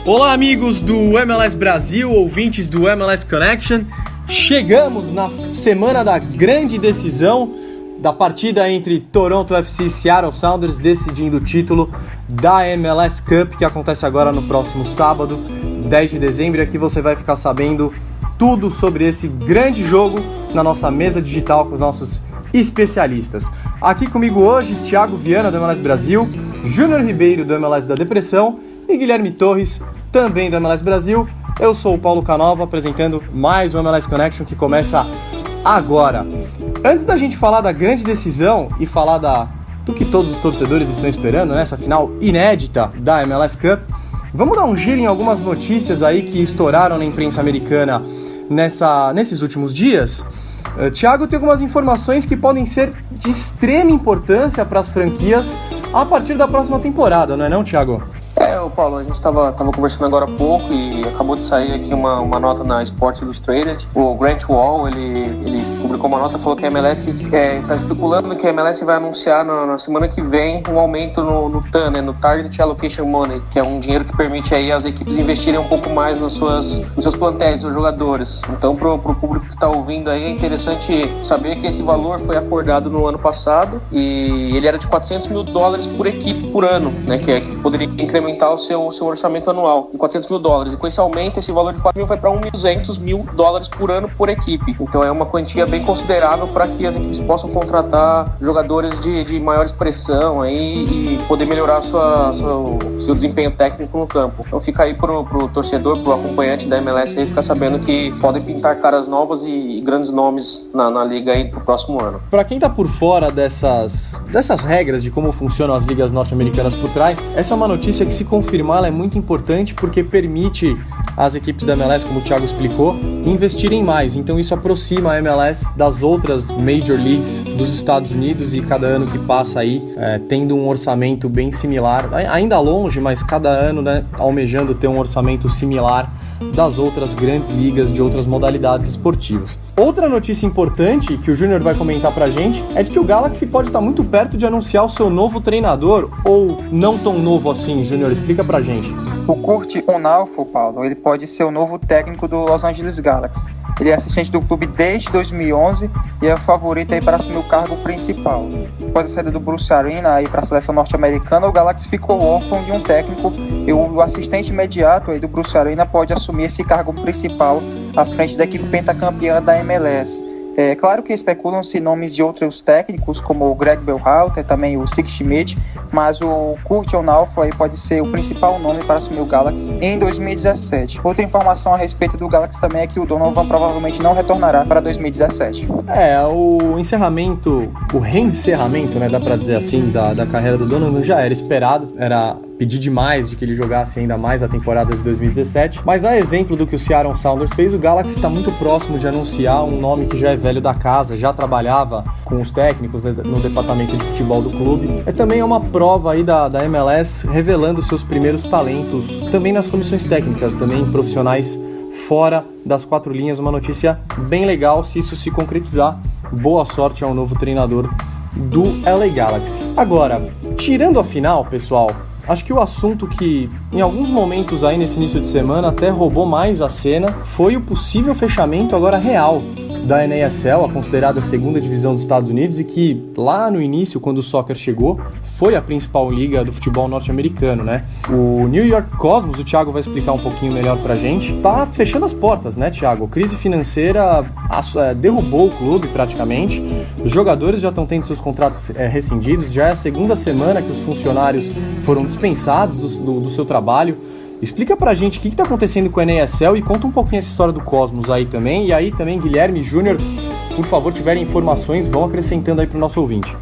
Olá, amigos do MLS Brasil, ouvintes do MLS Connection. Chegamos na semana da grande decisão da partida entre Toronto FC e Seattle Sounders, decidindo o título da MLS Cup, que acontece agora no próximo sábado, 10 de dezembro. Aqui você vai ficar sabendo tudo sobre esse grande jogo na nossa mesa digital com os nossos especialistas. Aqui comigo hoje, Thiago Viana, do MLS Brasil, Júnior Ribeiro, do MLS da Depressão, e Guilherme Torres, também do MLS Brasil. Eu sou o Paulo Canova, apresentando mais um MLS Connection que começa agora. Antes da gente falar da grande decisão e falar do que todos os torcedores estão esperando, nessa final inédita da MLS Cup, vamos dar um giro em algumas notícias aí que estouraram na imprensa americana nesses últimos dias. Thiago, tem algumas informações que podem ser de extrema importância para as franquias a partir da próxima temporada, não é não, Thiago? Paulo, a gente estava conversando agora há pouco e acabou de sair aqui uma nota na Sports Illustrated. O Grant Wall, ele publicou uma nota, falou que a MLS está especulando que a MLS vai anunciar na semana que vem um aumento no TAM, né, no Target Allocation Money, que é um dinheiro que permite aí as equipes investirem um pouco mais nos seus plantéis, nos jogadores. Então, pro público que está ouvindo aí, é interessante saber que esse valor foi acordado no ano passado e ele era de $400 mil por equipe por ano, né, que poderia incrementar o seu orçamento anual em $400 mil. E com esse aumento, esse valor de 4 mil vai para $1.200 mil por ano por equipe. Então é uma quantia bem considerável para que as equipes possam contratar jogadores de maior expressão aí e poder melhorar seu desempenho técnico no campo. Então fica aí pro torcedor, pro acompanhante da MLS aí, ficar sabendo que podem pintar caras novas e grandes nomes na liga aí pro próximo ano. Para quem tá por fora dessas regras de como funcionam as ligas norte-americanas por trás, essa é uma notícia que, se confirmar, ela é muito importante porque permite às equipes da MLS, como o Thiago explicou, investirem mais. Então isso aproxima a MLS das outras Major Leagues dos Estados Unidos e cada ano que passa aí, tendo um orçamento bem similar, ainda longe, mas cada ano, né, almejando ter um orçamento similar das outras grandes ligas de outras modalidades esportivas. Outra notícia importante que o Júnior vai comentar pra gente é de que o Galaxy pode estar muito perto de anunciar o seu novo treinador, ou não tão novo assim. Júnior, explica pra gente. O Curt Onalfo, Paulo, ele pode ser o novo técnico do Los Angeles Galaxy. Ele é assistente do clube desde 2011 e é o favorito aí para assumir o cargo principal. Após a saída do Bruce Arena aí para a seleção norte-americana, o Galaxy ficou órfão de um técnico e o assistente imediato aí do Bruce Arena pode assumir esse cargo principal à frente da equipe pentacampeã da MLS. É claro que especulam-se nomes de outros técnicos, como o Greg Berhalter, também o Sig Schmidt, mas o Curt Onalfo aí pode ser o principal nome para assumir o Galaxy em 2017. Outra informação a respeito do Galaxy também é que o Donovan provavelmente não retornará para 2017. O reencerramento, né, dá para dizer assim, da carreira do Donovan já era esperado, era pedir demais de que ele jogasse ainda mais a temporada de 2017, mas a exemplo do que o Seattle Sounders fez, o Galaxy está muito próximo de anunciar um nome que já é velho da casa, já trabalhava com os técnicos no departamento de futebol do clube. Também é uma prova aí da MLS revelando seus primeiros talentos, também nas comissões técnicas, também profissionais fora das quatro linhas. Uma notícia bem legal se isso se concretizar. Boa sorte ao novo treinador do LA Galaxy. Agora, tirando a final, pessoal, acho que o assunto que, em alguns momentos aí nesse início de semana, até roubou mais a cena, foi o possível fechamento agora real da NASL, a considerada a segunda divisão dos Estados Unidos, e que lá no início, quando o soccer chegou, foi a principal liga do futebol norte-americano, né? O New York Cosmos, o Thiago vai explicar um pouquinho melhor pra gente, tá fechando as portas, né, Thiago? Crise financeira derrubou o clube praticamente, os jogadores já estão tendo seus contratos rescindidos, já é a segunda semana que os funcionários foram dispensados do seu trabalho. Explica pra gente o que tá acontecendo com a NASL e conta um pouquinho essa história do Cosmos aí também. E aí também, Guilherme e Júnior, por favor, tiverem informações, vão acrescentando aí pro nosso ouvinte.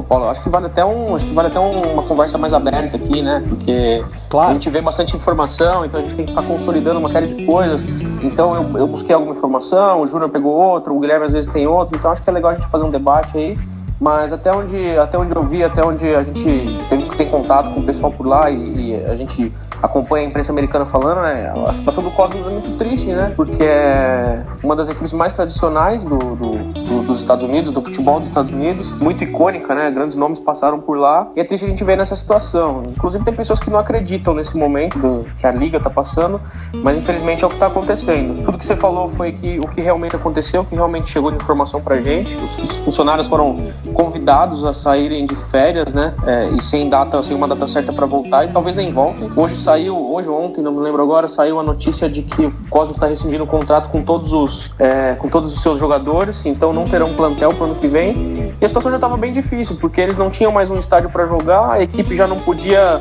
Paulo, acho que vale até uma conversa mais aberta aqui, né? Porque claro, a gente vê bastante informação, então a gente tem que estar consolidando uma série de coisas. Então eu busquei alguma informação, o Júnior pegou outra, o Guilherme às vezes tem outra, então acho que é legal a gente fazer um debate aí. Mas até onde eu vi, até onde a gente teve que tem contato com o pessoal por lá e a gente acompanha a imprensa americana falando, a situação do Cosmos é muito triste, né? Porque é uma das equipes mais tradicionais dos Estados Unidos, do futebol dos Estados Unidos, muito icônica, né? Grandes nomes passaram por lá e é triste a gente ver nessa situação. Inclusive tem pessoas que não acreditam nesse momento que a liga tá passando, mas infelizmente é o que tá acontecendo. Tudo que você falou foi o que realmente aconteceu, o que realmente chegou de informação pra gente. Os funcionários foram convidados a saírem de férias, né? E sem uma data certa para voltar e talvez nem voltem. Hoje ontem, não me lembro agora, saiu a notícia de que o Cosmos está rescindindo o contrato com todos os seus jogadores, então não terão plantel para o ano que vem. E a situação já estava bem difícil, porque eles não tinham mais um estádio para jogar, a equipe já não podia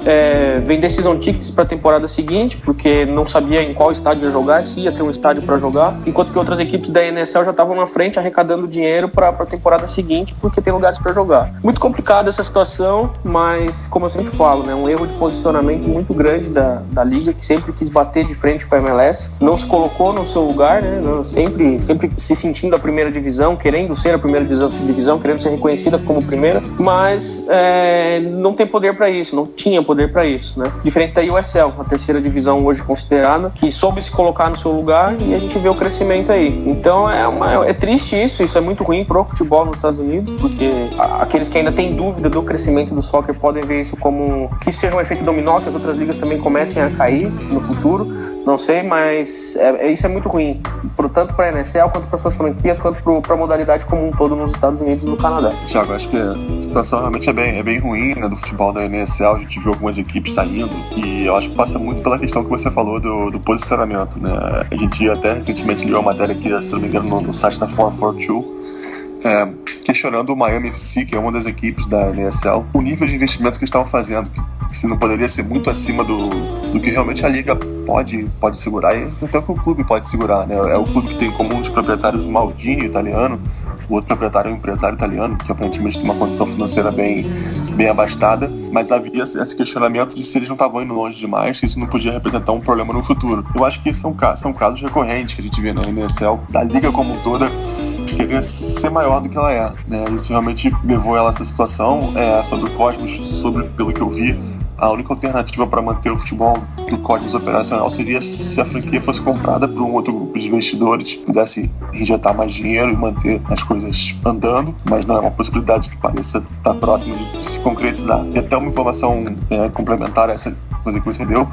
vender season tickets para a temporada seguinte, porque não sabia em qual estádio ia jogar, se ia ter um estádio para jogar, enquanto que outras equipes da NSL já estavam na frente arrecadando dinheiro para a temporada seguinte, porque tem lugares para jogar. Muito complicada essa situação, mas como eu sempre falo, né, um erro de posicionamento muito grande da liga, que sempre quis bater de frente com a MLS, não se colocou no seu lugar, né, sempre se sentindo a primeira divisão, querendo ser a primeira divisão, querendo ser reconhecida como primeira, mas não tem poder para isso, não tinha poder para isso, né? Diferente da USL, a terceira divisão hoje considerada, que soube se colocar no seu lugar e a gente vê o crescimento aí. Então é triste isso é muito ruim pro futebol nos Estados Unidos, porque aqueles que ainda têm dúvida do crescimento do soccer podem ver isso como que seja um efeito dominó, que as outras ligas também comecem a cair no futuro, não sei, mas isso é muito ruim, tanto para a NSL, quanto para suas franquias, quanto para a modalidade como um todo nos Estados Unidos e no Canadá. Thiago, acho que a situação realmente é bem ruim, né, do futebol da NSL. A gente viu algumas equipes saindo e eu acho que passa muito pela questão que você falou do posicionamento, né? A gente até recentemente leu uma matéria aqui, se não me engano, no site da 442, questionando o Miami FC, que é uma das equipes da NSL, o nível de investimento que eles estavam fazendo, que se não poderia ser muito acima do que realmente a liga pode segurar, e até que o clube pode segurar, né? É o clube que tem como um dos proprietários o Maldini, italiano, o outro proprietário é um empresário italiano, que aparentemente tem uma condição financeira bem abastada, mas havia esse questionamento de se eles não estavam indo longe demais, que isso não podia representar um problema no futuro. Eu acho que são casos recorrentes que a gente vê na NSL, da liga como um toda, querer ser maior do que ela é, né? Isso realmente levou ela a essa situação. Sobre o Cosmos, pelo que eu vi, a única alternativa para manter o futebol do Cosmos operacional seria se a franquia fosse comprada por um outro grupo de investidores que pudesse injetar mais dinheiro e manter as coisas andando, mas não é uma possibilidade que pareça estar próxima de se concretizar. E até uma informação complementar a essa coisa que você deu,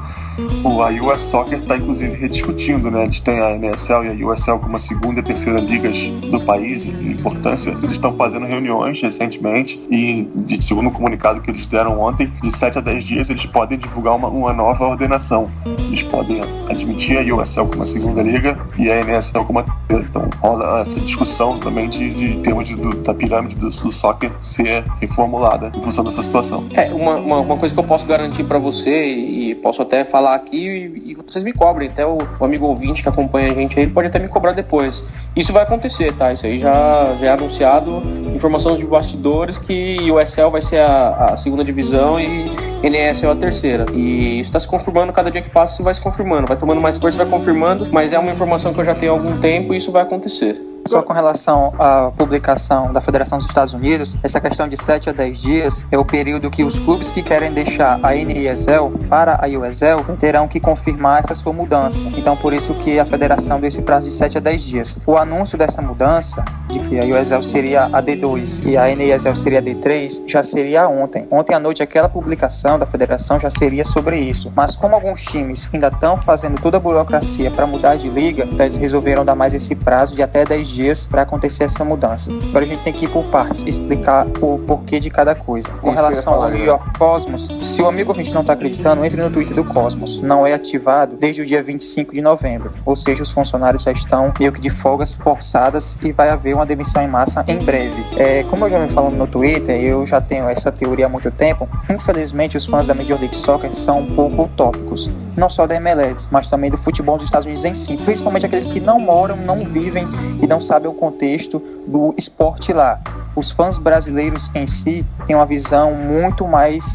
a US Soccer está inclusive rediscutindo, né? A gente tem a NSL e a USL como a segunda e terceira ligas do país em importância. Eles estão fazendo reuniões recentemente e, segundo o comunicado que eles deram ontem, de 7 a 10 dias eles podem divulgar uma nova ordenação. Eles podem admitir a USL como a segunda liga e a NSL como a terceira. Então rola essa discussão também de termos da pirâmide do soccer ser reformulada em função dessa situação. Uma coisa que eu posso garantir para você e posso até falar aqui e vocês me cobrem, até o amigo ouvinte que acompanha a gente aí, ele pode até me cobrar depois. Isso vai acontecer, tá? Isso aí já é anunciado, informação de bastidores, que o USL vai ser a segunda divisão e NSL a terceira. E isso está se confirmando, cada dia que passa isso vai se confirmando, vai tomando mais força, vai confirmando, mas é uma informação que eu já tenho há algum tempo e isso vai acontecer. Só com relação à publicação da Federação dos Estados Unidos, essa questão de 7 a 10 dias é o período que os clubes que querem deixar a NSL para a USL terão que confirmar essa sua mudança. Então, por isso que a federação deu esse prazo de 7 a 10 dias. O anúncio dessa mudança, de que a USL seria a D2 e a NSL seria a D3, já seria ontem. Ontem à noite, aquela publicação da federação já seria sobre isso. Mas como alguns times ainda estão fazendo toda a burocracia para mudar de liga, então eles resolveram dar mais esse prazo de até 10 dias para acontecer essa mudança. Agora a gente tem que ir por partes, explicar o porquê de cada coisa. Com relação ao New York Cosmos, se o amigo ouvinte não está acreditando, entre no Twitter do Cosmos. Não é ativado desde o dia 25 de novembro. Ou seja, os funcionários já estão meio que de folgas forçadas e vai haver uma demissão em massa em breve. Como eu já venho falando no Twitter, eu já tenho essa teoria há muito tempo. Infelizmente, os fãs da Major League Soccer são um pouco utópicos. Não só da MLS, mas também do futebol dos Estados Unidos em si. Principalmente aqueles que não moram, não vivem e não sabem o contexto do esporte lá. Os fãs brasileiros em si têm uma visão muito mais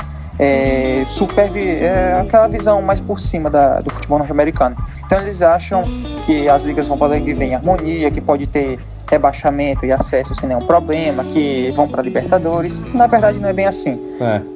aquela visão mais por cima do futebol norte-americano. Então eles acham que as ligas vão poder viver em harmonia, que pode ter rebaixamento e acesso sem nenhum problema, que vão para Libertadores. Na verdade, não é bem assim.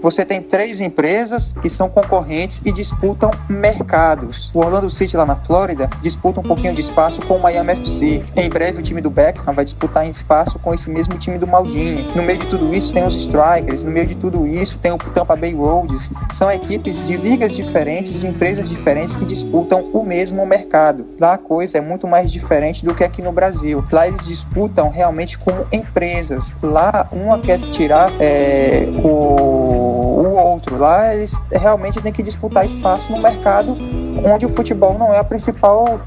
Você tem 3 empresas que são concorrentes e disputam mercados. O Orlando City, lá na Flórida, disputa um pouquinho de espaço com o Miami FC. Em breve, o time do Beckham vai disputar em espaço com esse mesmo time do Maldini. No meio de tudo isso, tem os Strikers. No meio de tudo isso, tem o Tampa Bay Roads. São equipes de ligas diferentes, de empresas diferentes que disputam o mesmo mercado. Lá a coisa é muito mais diferente do que aqui no Brasil. Lá eles disputam realmente como empresas. Lá uma quer tirar o outro. Lá eles realmente têm que disputar espaço no mercado onde o futebol não é a principal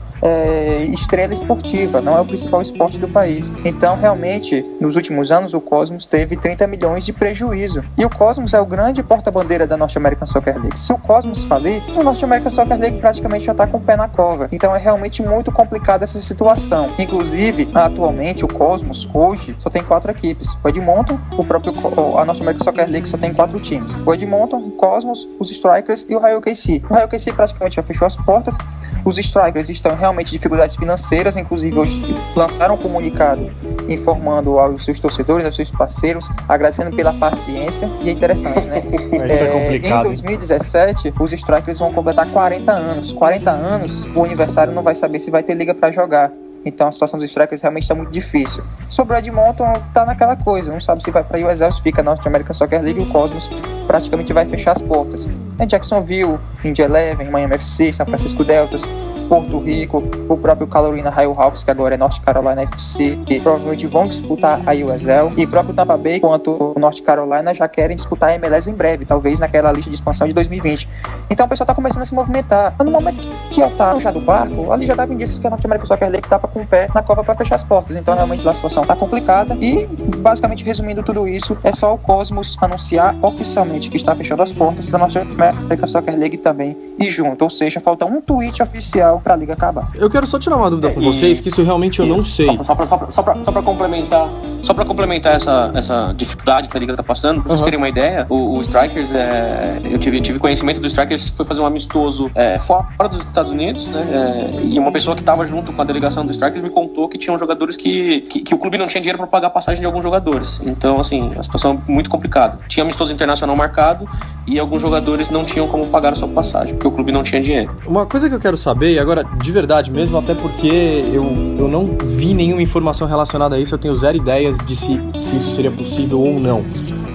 estrela esportiva, não é o principal esporte do país. Então, realmente, nos últimos anos, o Cosmos teve 30 milhões de prejuízo. E o Cosmos é o grande porta-bandeira da North American Soccer League. Se o Cosmos falir, o North American Soccer League praticamente já está com o pé na cova. Então, é realmente muito complicada essa situação. Inclusive, atualmente, o Cosmos, hoje, só tem 4 equipes. O Edmonton, a North American Soccer League só tem 4 times. O Edmonton, o Cosmos, os Strikers e o Rayo KC. O Rayo KC praticamente já fechou as portas. Os Strikers estão realmente dificuldades financeiras, inclusive hoje lançaram um comunicado informando aos seus torcedores, aos seus parceiros, agradecendo pela paciência. E é interessante, né? Isso é complicado. Em 2017, os Strikers vão completar 40 anos. 40 anos, o aniversário não vai saber se vai ter liga para jogar. Então a situação dos Strikers realmente está muito difícil. Sobre o Edmonton, tá naquela coisa, não sabe se vai para a USL, se fica na North American Soccer League, o Cosmos praticamente vai fechar as portas. Jacksonville, Indy Eleven, Miami FC, São Francisco Deltas, Porto Rico, o próprio Carolina Hawks, que agora é North Carolina FC, que provavelmente vão disputar a USL, e o próprio Tampa Bay, quanto o North Carolina, já querem disputar a MLS em breve, talvez naquela lista de expansão de 2020. Então o pessoal está começando a se movimentar. No momento que eu estava já do barco, ali já dava indícios que a North American Soccer League estava com o pé na cova para fechar as portas. Então realmente a situação está complicada e, basicamente resumindo tudo isso, é só o Cosmos anunciar oficialmente que está fechando as portas para a North American Soccer League também ir junto, ou seja, falta um tweet oficial para a liga acabar. Eu quero só tirar uma dúvida com vocês, que isso realmente eu não sei. Só para complementar essa dificuldade que a liga está passando, para vocês terem uma ideia, o Strikers, eu tive conhecimento do Strikers, foi fazer um amistoso fora dos Estados Unidos, né? E uma pessoa que estava junto com a delegação do Strikers me contou que tinham jogadores que o clube não tinha dinheiro para pagar a passagem de alguns jogadores. Então, assim, a situação é muito complicada. Tinha amistoso internacional marcado e alguns jogadores não tinham como pagar a sua passagem, porque o clube não tinha dinheiro. Uma coisa que eu quero saber, e agora de verdade mesmo, até porque eu não vi nenhuma informação relacionada a isso, eu tenho zero ideias de se isso seria possível ou não,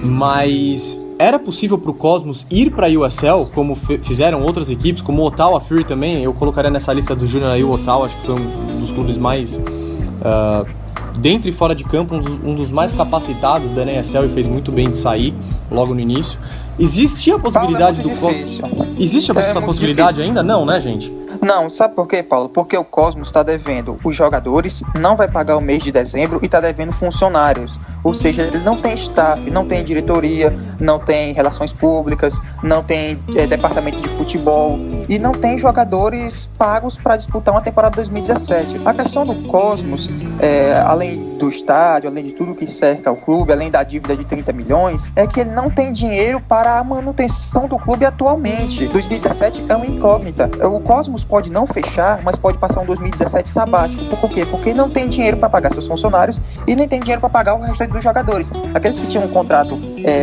mas era possível para o Cosmos ir para a USL, como fizeram outras equipes, como o Ottawa Fury também, eu colocaria nessa lista do Júnior aí o Ottawa, acho que foi um dos clubes mais, dentro e fora de campo, um dos mais capacitados da NSL e fez muito bem de sair logo no início. Existe a possibilidade do Cosmos? Existe essa possibilidade difícil ainda? Não, né, gente? Não, sabe por quê, Paulo? Porque o Cosmos está devendo os jogadores, não vai pagar o mês de dezembro e está devendo funcionários. Ou seja, ele não tem staff, não tem diretoria, não tem relações públicas, não tem departamento de futebol e não tem jogadores pagos para disputar uma temporada 2017. A questão do Cosmos, além do estádio, além de tudo que cerca o clube, além da dívida de 30 milhões, é que ele não tem dinheiro para a manutenção do clube atualmente. 2017 é uma incógnita. O Cosmos pode não fechar, mas pode passar um 2017 sabático. Por quê? Porque não tem dinheiro para pagar seus funcionários e nem tem dinheiro para pagar o restante dos jogadores. Aqueles que tinham um contrato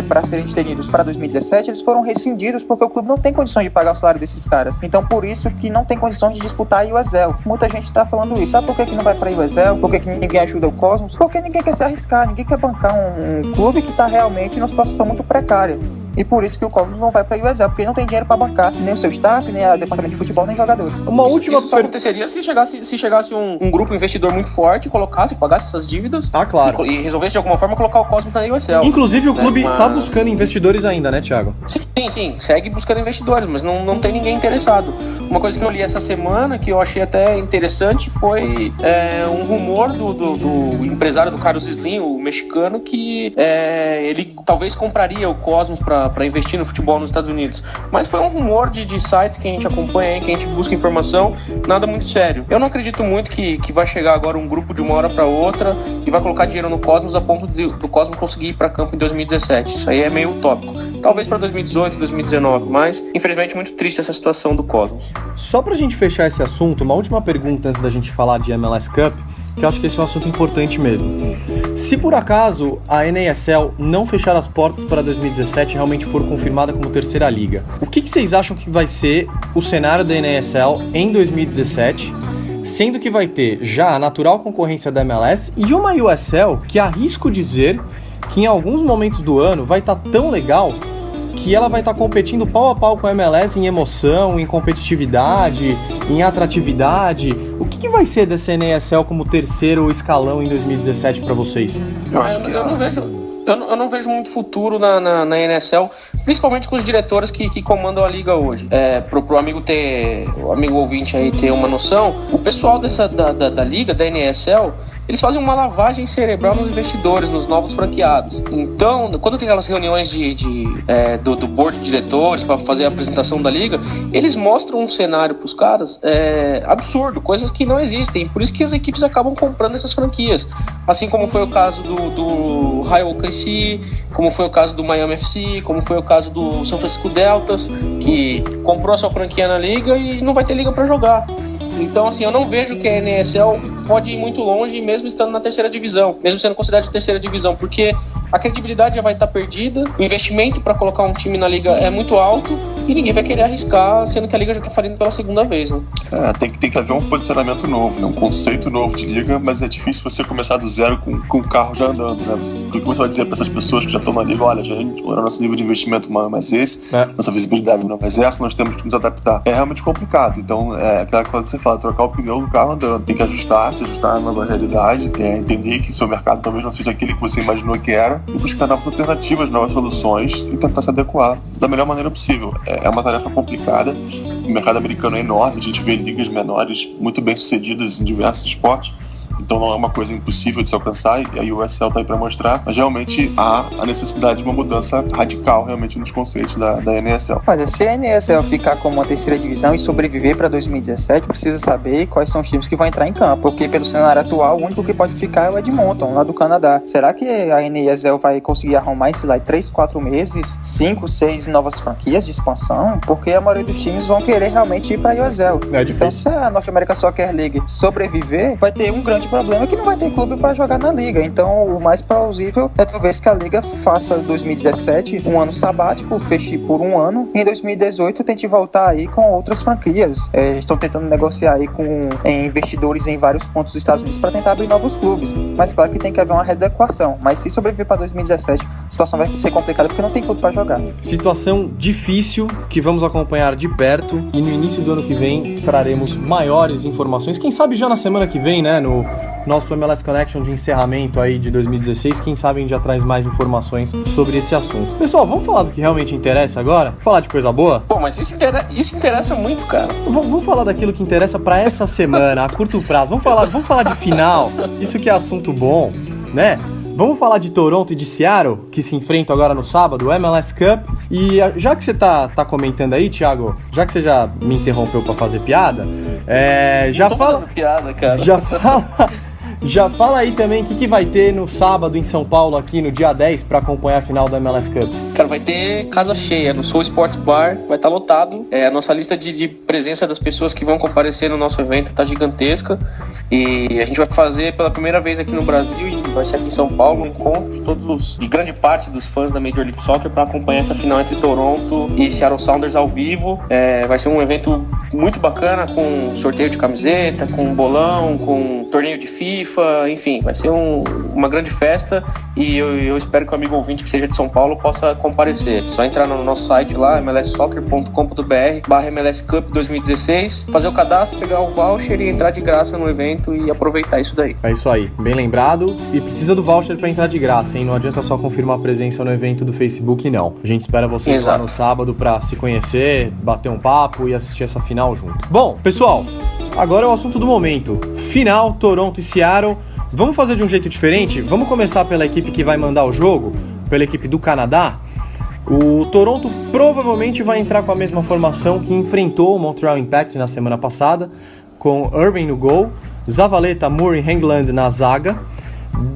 para serem estendidos para 2017, eles foram rescindidos porque o clube não tem condições de pagar o salário desses caras. Então, por isso que não tem condições de disputar a USL. Muita gente está falando isso. Sabe por que não vai para a USL? Por que ninguém ajuda o Cosmos? Porque ninguém quer se arriscar, ninguém quer bancar um clube que está realmente numa situação muito precária. E por isso que o Cosmos não vai para a USL, porque não tem dinheiro para bancar nem o seu staff, nem o departamento de futebol, nem jogadores. Isso só aconteceria se chegasse um grupo investidor muito forte, pagasse essas dívidas, claro, e resolvesse de alguma forma colocar o Cosmos na USL. Inclusive o clube tá buscando investidores ainda, né, Thiago? Sim, segue buscando investidores, mas não tem ninguém interessado. Uma coisa que eu li essa semana, que eu achei até interessante, foi um rumor do empresário do Carlos Slim, o mexicano, que ele talvez compraria o Cosmos para investir no futebol nos Estados Unidos. Mas foi um rumor de sites que a gente acompanha, que a gente busca informação, nada muito sério. Eu não acredito muito que vai chegar agora um grupo de uma hora para outra e vai colocar dinheiro no Cosmos a ponto do Cosmos conseguir ir para campo em 2017. Isso aí é meio utópico. Talvez para 2018, 2019, mas infelizmente muito triste essa situação do Cosmos. Só pra gente fechar esse assunto, uma última pergunta antes da gente falar de MLS Cup. que eu acho que esse é um assunto importante mesmo. Se por acaso a NASL não fechar as portas para 2017 e realmente for confirmada como terceira liga, o que vocês acham que vai ser o cenário da NASL em 2017, sendo que vai ter já a natural concorrência da MLS e uma USL que arrisco dizer que em alguns momentos do ano vai estar tão legal que ela vai estar competindo pau a pau com a MLS em emoção, em competitividade, em atratividade. O que vai ser dessa NASL como terceiro escalão em 2017 para vocês? Eu não vejo muito futuro na NSL, principalmente com os diretores que comandam a liga hoje. Pro amigo o amigo ouvinte aí ter uma noção, o pessoal da liga, da NSL, eles fazem uma lavagem cerebral nos investidores, nos novos franqueados. Então, quando tem aquelas reuniões do board de diretores para fazer a apresentação da liga, eles mostram um cenário para os caras absurdo, coisas que não existem. Por isso que as equipes acabam comprando essas franquias. Assim como foi o caso do Rayo OKC, como foi o caso do Miami FC, como foi o caso do São Francisco Deltas, que comprou a sua franquia na liga e não vai ter liga para jogar. Então, assim, eu não vejo que a NSL pode ir muito longe, mesmo estando na terceira divisão, mesmo sendo considerada de terceira divisão, porque a credibilidade já vai estar perdida, o investimento para colocar um time na liga é muito alto e ninguém vai querer arriscar, sendo que a liga já está falindo pela segunda vez, né? Tem que haver um posicionamento novo, né? Um conceito novo de liga, mas é difícil você começar do zero com o carro já andando, né? O que você vai dizer para essas pessoas que já estão na liga? Olha, o nosso nível de investimento não é mais esse, nossa visibilidade não é mais essa, nós temos que nos adaptar. É realmente complicado, então aquela coisa que você fala, trocar o pneu do carro andando, tem que se ajustar à nova realidade, entender que seu mercado talvez não seja aquele que você imaginou que era, e buscar novas alternativas, novas soluções e tentar se adequar da melhor maneira possível. É uma tarefa complicada, o mercado americano é enorme, a gente vê ligas menores muito bem sucedidas em diversos esportes, então não é uma coisa impossível de se alcançar, e a USL está aí para mostrar, mas realmente há a necessidade de uma mudança radical realmente nos conceitos da NSL. Olha, se a NSL ficar como uma terceira divisão e sobreviver para 2017, precisa saber quais são os times que vão entrar em campo, porque pelo cenário atual, o único que pode ficar é o Edmonton, lá do Canadá. Será que a NSL vai conseguir arrumar em, 3, 4 meses, 5, 6 novas franquias de expansão? Porque a maioria dos times vão querer realmente ir para a USL. Então, se a North American Soccer League sobreviver, vai ter um grande problema que não vai ter clube para jogar na liga. Então o mais plausível é talvez que a liga faça 2017 um ano sabático, feche por um ano, e em 2018 tente voltar aí com outras franquias. Estão tentando negociar aí com investidores em vários pontos dos Estados Unidos para tentar abrir novos clubes, mas claro que tem que haver uma readequação. Mas se sobreviver para 2017, a situação vai ser complicada porque não tem clube para jogar. Situação difícil que vamos acompanhar de perto, e no início do ano que vem traremos maiores informações, quem sabe já na semana que vem, né, no nosso MLS Connection de encerramento aí de 2016, quem sabe a gente já traz mais informações sobre esse assunto. Pessoal, vamos falar do que realmente interessa agora? Falar de coisa boa? Pô, mas isso interessa muito, cara. Vamos falar daquilo que interessa pra essa semana, a curto prazo. Vamos falar de final, isso que é assunto bom, né? Vamos falar de Toronto e de Seattle, que se enfrentam agora no sábado, o MLS Cup. E já que você tá comentando aí, Thiago, já que você já me interrompeu pra fazer piada, já fala... piada, cara. Já fala aí também o que vai ter no sábado em São Paulo, aqui no dia 10, para acompanhar a final da MLS Cup. Cara, vai ter casa cheia no Soul Sports Bar, vai estar lotado. A nossa lista de presença das pessoas que vão comparecer no nosso evento tá gigantesca. E a gente vai fazer pela primeira vez aqui no Brasil, e vai ser aqui em São Paulo, um encontro de grande parte dos fãs da Major League Soccer para acompanhar essa final entre Toronto e Seattle Sounders ao vivo. Vai ser um evento muito bacana, com sorteio de camiseta, com bolão, com torneio de FIFA, enfim, vai ser uma grande festa, e eu espero que o amigo ouvinte que seja de São Paulo possa comparecer. Só entrar no nosso site lá, mlssoccer.com.br/MLS Cup 2016, fazer o cadastro, pegar o voucher e entrar de graça no evento e aproveitar isso daí. É isso aí, bem lembrado, e precisa do voucher para entrar de graça, hein? Não adianta só confirmar a presença no evento do Facebook, não. A gente espera vocês lá no sábado para se conhecer, bater um papo e assistir essa final junto. Bom, pessoal, agora é o assunto do momento. Final, Toronto e Seattle. Vamos fazer de um jeito diferente? Vamos começar pela equipe que vai mandar o jogo, pela equipe do Canadá. O Toronto provavelmente vai entrar com a mesma formação que enfrentou o Montreal Impact na semana passada, com Irving no gol, Zavaleta, Murray e Hengland na zaga.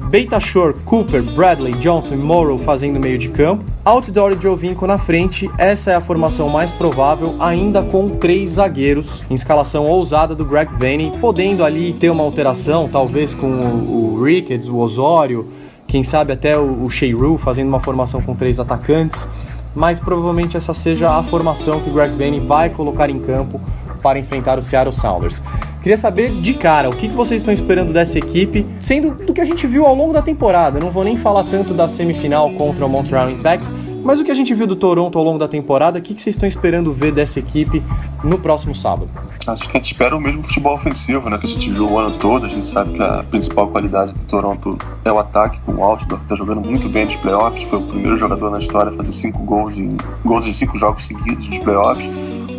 Beitashour, Cooper, Bradley, Johnson e Morrow fazendo meio de campo, Outdoor e Giovinco na frente. Essa é a formação mais provável, ainda com 3 zagueiros, em escalação ousada do Greg Vanney, podendo ali ter uma alteração, talvez com o Ricketts, o Osório, quem sabe até o Shea Rue fazendo uma formação com 3 atacantes, mas provavelmente essa seja a formação que o Greg Vanney vai colocar em campo para enfrentar o Seattle Sounders. Queria saber de cara, o que vocês estão esperando dessa equipe, sendo do que a gente viu ao longo da temporada. Não vou nem falar tanto da semifinal contra o Montreal Impact, mas o que a gente viu do Toronto ao longo da temporada, o que vocês estão esperando ver dessa equipe no próximo sábado? Acho que a gente espera o mesmo futebol ofensivo, né, que a gente viu o ano todo. A gente sabe que a principal qualidade do Toronto é o ataque, com o Outdoor, que está jogando muito bem nos playoffs. Foi o primeiro jogador na história a fazer 5 gols em 5 jogos seguidos nos playoffs.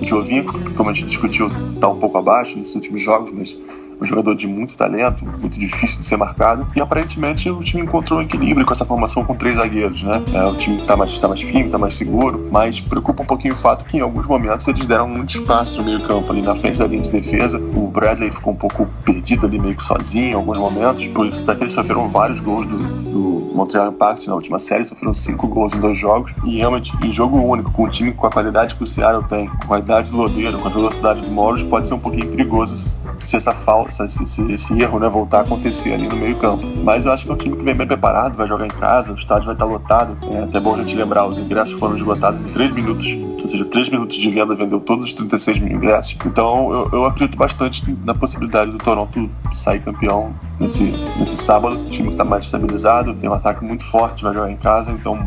O Giovinco, que como a gente discutiu, está um pouco abaixo nos últimos jogos, mas um jogador de muito talento, muito difícil de ser marcado. E aparentemente o time encontrou um equilíbrio com essa formação com 3 zagueiros, né? O time está mais firme, está mais seguro, mas preocupa um pouquinho o fato que em alguns momentos eles deram muito espaço no meio campo, ali na frente da linha de defesa. O Bradley ficou um pouco perdido ali, meio que sozinho em alguns momentos, por isso até que eles sofreram vários gols do Montreal Impact na última série, sofreram 5 gols em 2 jogos, e realmente em jogo único, com um time com a qualidade que o Seattle tem, com a qualidade do Lodeiro, com a velocidade do Morris, pode ser um pouquinho perigoso se esse erro, né, voltar a acontecer ali no meio campo. Mas eu acho que é um time que vem bem preparado, vai jogar em casa, o estádio vai estar lotado. É até bom a gente lembrar, os ingressos foram esgotados em 3 minutos, ou seja, 3 minutos de venda vendeu todos os 36 mil ingressos. Então eu acredito bastante na possibilidade do Toronto sair campeão nesse sábado. O time que está mais estabilizado, tem um ataque muito forte, vai jogar em casa, então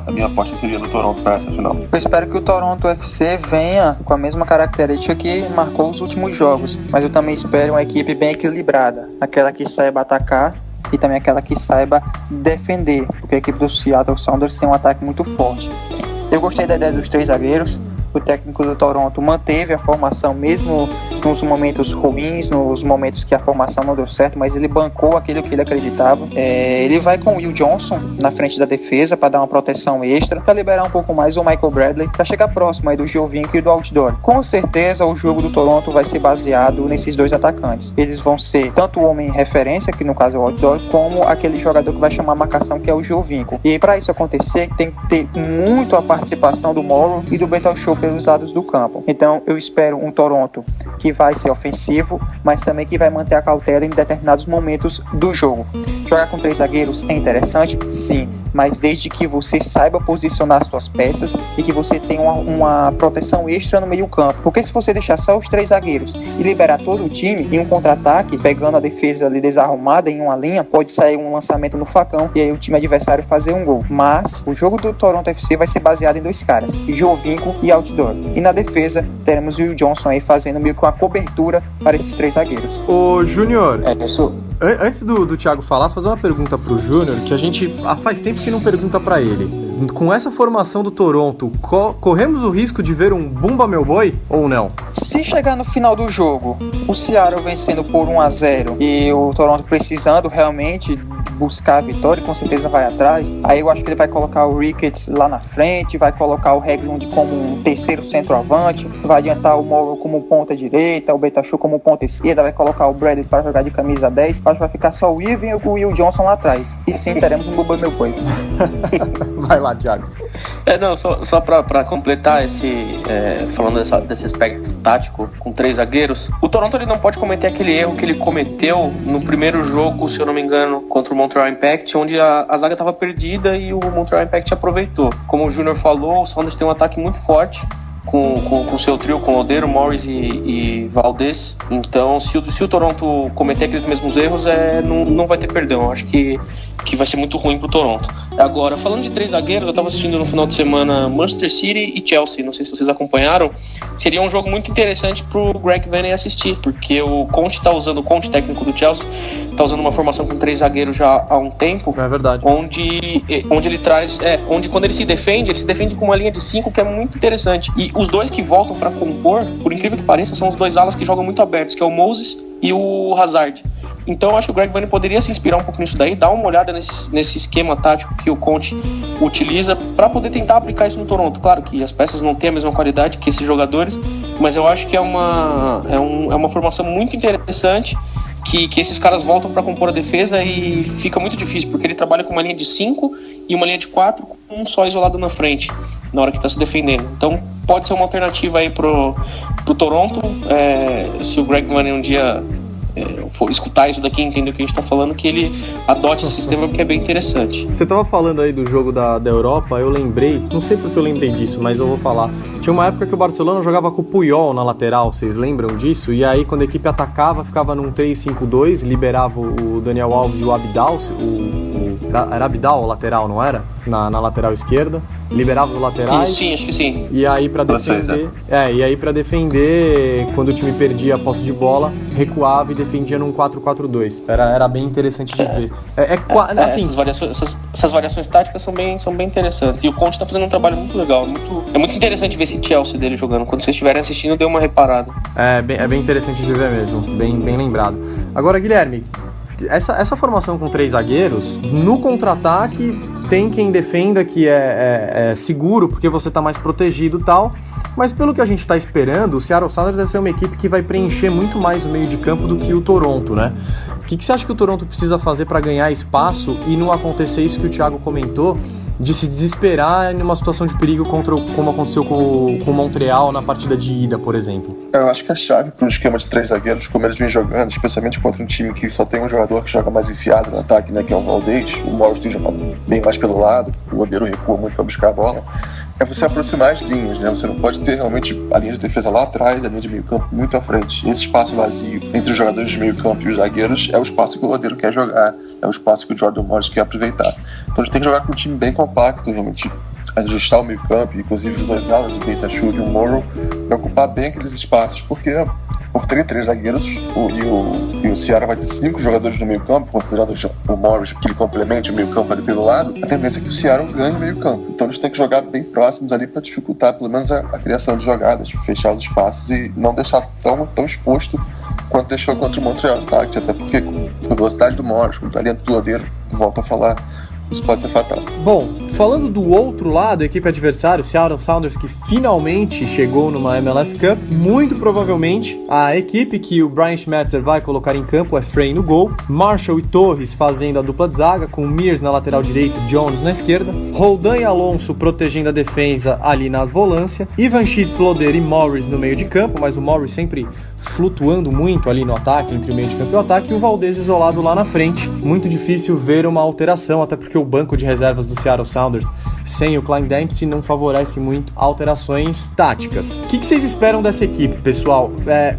a minha aposta seria no Toronto para essa final. Eu espero que o Toronto FC venha com a mesma característica que marcou os últimos jogos, mas eu também espero uma equipe bem equilibrada, aquela que saiba atacar e também aquela que saiba defender, porque a equipe do Seattle Sounders tem um ataque muito forte. Eu gostei da ideia dos 3 zagueiros. O técnico do Toronto manteve a formação mesmo nos momentos ruins, nos momentos que a formação não deu certo, mas ele bancou aquilo que ele acreditava. Ele vai com o Will Johnson na frente da defesa para dar uma proteção extra, para liberar um pouco mais o Michael Bradley, para chegar próximo aí do Giovinco e do Outdoor. Com certeza o jogo do Toronto vai ser baseado nesses 2 atacantes. Eles vão ser tanto o homem referência, que no caso é o Outdoor, como aquele jogador que vai chamar a marcação, que é o Giovinco. E para isso acontecer, tem que ter muito a participação do Morrow e do Beitashour pelos lados do campo. Então eu espero um Toronto que vai ser ofensivo, mas também que vai manter a cautela em determinados momentos do jogo. Jogar com 3 zagueiros é interessante? Sim, mas desde que você saiba posicionar suas peças e que você tenha uma proteção extra no meio campo. Porque se você deixar só os 3 zagueiros e liberar todo o time em um contra-ataque, pegando a defesa ali desarrumada em uma linha, pode sair um lançamento no facão e aí o time adversário fazer um gol. Mas o jogo do Toronto FC vai ser baseado em 2 caras, Giovinco e Outdoor. E na defesa teremos o Will Johnson aí fazendo meio que uma cobertura para esses 3 zagueiros. Ô Júnior, Isso. Antes do Thiago falar, fazer uma pergunta pro Júnior, que a gente faz tempo que não pergunta pra ele. Com essa formação do Toronto, corremos o risco de ver um Bumba Meu Boi ou não? Se chegar no final do jogo, o Seattle vencendo por 1-0 e o Toronto precisando realmente buscar a vitória, com certeza vai atrás, aí eu acho que ele vai colocar o Ricketts lá na frente, vai colocar o Haglund como um terceiro centroavante, vai adiantar o Morrow como ponta direita, o Beitashour como ponta esquerda, vai colocar o Bradley para jogar de camisa 10, acho que vai ficar só o Irving e o Will Johnson lá atrás. E sim, teremos um Bumba Meu Boi. Vai lá, Thiago. Só pra completar falando desse aspecto tático com 3 zagueiros, o Toronto ele não pode cometer aquele erro que ele cometeu no primeiro jogo, se eu não me engano, contra o Montreal Impact, onde a zaga estava perdida e o Montreal Impact aproveitou. Como o Júnior falou, o Sounders tem um ataque muito forte com o seu trio, com Lodeiro, Morris e Valdez. Então, se o Toronto cometer aqueles mesmos erros, não vai ter perdão. Eu acho que vai ser muito ruim pro Toronto. Agora, falando de 3 zagueiros, eu estava assistindo no final de semana Manchester City e Chelsea, não sei se vocês acompanharam. Seria um jogo muito interessante pro Greg Vanney assistir, porque o Conte técnico do Chelsea, tá usando uma formação com 3 zagueiros já há um tempo. É verdade. Onde ele traz, onde quando ele se defende com uma linha de 5, que é muito interessante. E os 2 que voltam para compor, por incrível que pareça, são os 2 alas que jogam muito abertos, que é o Moses e o Hazard. Então eu acho que o Greg Vanney poderia se inspirar um pouco nisso daí, dar uma olhada nesse esquema tático que o Conte utiliza para poder tentar aplicar isso no Toronto. Claro que as peças não têm a mesma qualidade que esses jogadores, mas eu acho que é uma formação muito interessante que esses caras voltam para compor a defesa e fica muito difícil, porque ele trabalha com uma linha de 5 e uma linha de 4 com um só isolado na frente, na hora que está se defendendo. Então pode ser uma alternativa aí pro Toronto, se o Greg Vanney um dia for escutar isso daqui e entender o que a gente tá falando, que ele adote esse sistema, porque é bem interessante. Você tava falando aí do jogo da Europa, eu lembrei, não sei porque eu lembrei disso, mas eu vou falar. Tinha uma época que o Barcelona jogava com o Puyol na lateral, vocês lembram disso? E aí quando a equipe atacava, ficava num 3-5-2, liberava o Daniel Alves e o Abidal, era Abidal o lateral, não era? Na lateral esquerda, liberava os laterais. Sim, acho que sim. E aí pra defender, quando o time perdia a posse de bola, recuava e defendia num 4-4-2. Era bem interessante de ver. Assim, essas variações táticas são bem interessantes. E o Conte tá fazendo um trabalho muito legal. É muito interessante ver esse Chelsea dele jogando. Quando vocês estiverem assistindo, dê uma reparada. É bem interessante de ver mesmo. Bem lembrado. Agora, Guilherme, essa formação com 3 zagueiros, no contra-ataque tem quem defenda que é seguro, porque você tá mais protegido e tal, mas pelo que a gente tá esperando, o Seattle Sounders vai ser uma equipe que vai preencher muito mais o meio de campo do que o Toronto, né? O que você acha que o Toronto precisa fazer para ganhar espaço e não acontecer isso que o Thiago comentou, de se desesperar em uma situação de perigo como aconteceu com o Montreal na partida de ida, por exemplo? Eu acho que a chave para um esquema de 3 zagueiros, como eles vêm jogando, especialmente contra um time que só tem um jogador que joga mais enfiado no ataque, né, que é o Valdez, o Morris tem jogado bem mais pelo lado, o goleiro recua muito para buscar a bola, é você aproximar as linhas, né? Você não pode ter realmente a linha de defesa lá atrás, a linha de meio campo muito à frente. Esse espaço vazio entre os jogadores de meio campo e os zagueiros é o espaço que o goleiro quer jogar, é o espaço que o Jordan Morris quer aproveitar. Então a gente tem que jogar com um time bem compacto, realmente ajustar o meio campo, inclusive os 2 alas, o Keita Shuri e o Morrow, para ocupar bem aqueles espaços, porque por terem 3 zagueiros e o Ceará vai ter 5 jogadores no meio campo, considerando o Morris que ele complemente o meio campo ali pelo lado, a tendência é que o Ceará ganhe o meio campo. Então eles têm que jogar bem próximos ali para dificultar pelo menos a criação de jogadas, fechar os espaços e não deixar tão exposto quanto deixou contra o Montreal, tá? Até porque com a velocidade do Morris, com o talento do goleiro, volto a falar, isso pode ser fatal. Bom, falando do outro lado, a equipe adversária, o Seattle Sounders, que finalmente chegou numa MLS Cup, muito provavelmente a equipe que o Brian Schmetzer vai colocar em campo é Frey no gol, Marshall e Torres fazendo a dupla de zaga, com Mears na lateral direita e Jones na esquerda, Roldan e Alonso protegendo a defesa ali na volância, Ivan Schitz, Lodeiro e Morris no meio de campo, mas o Morris sempre flutuando muito ali no ataque, entre o meio de campo e o ataque, e o Valdez isolado lá na frente. Muito difícil ver uma alteração, até porque o banco de reservas do Seattle Sounders sem o Klein Dempsey não favorece muito alterações táticas. O que vocês esperam dessa equipe, pessoal?